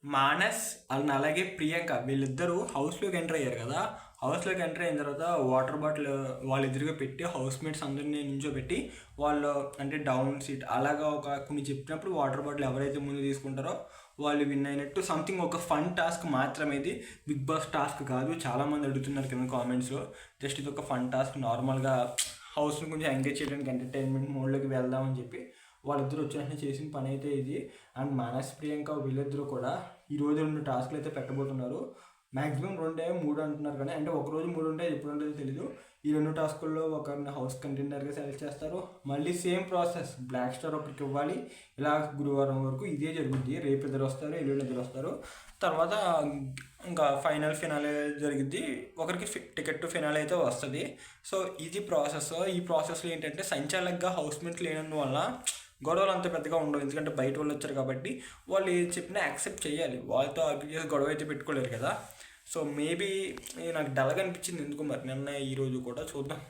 Manas and అలాగే ప్రియాంక వీళ్ళిద్దరూ హౌస్లోకి ఎంటర్ అయ్యారు కదా. హౌస్లోకి ఎంటర్ అయిన తర్వాత వాటర్ బాటిల్ వాళ్ళ ఎదురుగా పెట్టి హౌస్ మేట్స్ అందరినీ నించోబెట్టి వాళ్ళు అంటే డౌన్ సీట్ అలాగా ఒక కొన్ని చెప్పినప్పుడు వాటర్ బాటిల్ ఎవరైతే ముందు తీసుకుంటారో వాళ్ళు విన్ అయినట్టు సంథింగ్ ఒక ఫన్ టాస్క్ మాత్రమే. ఇది బిగ్ బాస్ టాస్క్ కాదు. చాలామంది అడుగుతున్నారు కింద కామెంట్స్లో. జస్ట్ ఇది ఒక ఫన్ టాస్క్, నార్మల్గా హౌస్ని కొంచెం ఎంగేజ్ చేయడానికి ఎంటర్టైన్మెంట్ మోడ్లోకి వెళ్దామని చెప్పి వాళ్ళిద్దరూ వచ్చినట్టు చేసిన పని అయితే ఇది. అండ్ మానస్ ప్రియాంక వీళ్ళిద్దరూ కూడా ఈరోజు 2 టాస్క్లు అయితే పెట్టబోతున్నారు. మ్యాక్సిమం 2 3 అంటున్నారు కానీ అంటే ఒకరోజు 3 ఉంటాయి, ఎప్పుడు ఉంటుందో తెలీదు. ఈ 2 టాస్కుల్లో ఒకరిని హౌస్ కంటెండర్గా సెలెక్ట్ చేస్తారు. మళ్ళీ సేమ్ ప్రాసెస్, బ్లాక్ స్టార్ ఒకరికి ఇవ్వాలి. ఇలా గురువారం వరకు ఇదే జరుగుద్ది. రేపు ఇద్దరు వస్తారు, ఎల్లుండి ఇద్దరు వస్తారు. తర్వాత ఇంకా ఫైనల్ ఫినాలే జరిగిద్ది. ఒకరికి టికెట్ టు ఫినాలే అయితే వస్తుంది. సో ఇది ప్రాసెస్. ఈ ప్రాసెస్లో ఏంటంటే సంచాలకుగా హౌస్మేట్ లేనందువల్ల గొడవలు అంత పెద్దగా ఉండవు. ఎందుకంటే బయట వాళ్ళు వచ్చారు కాబట్టి వాళ్ళు ఏది చెప్పినా యాక్సెప్ట్ చేయాలి. వాళ్ళతో ఆర్గ్యూ చేసి గొడవ అయితే పెట్టుకోలేరు కదా. సో మేబీ నాకు డల్గా అనిపించింది ఎందుకు మరి నిన్న ఈరోజు కూడా చూద్దాం.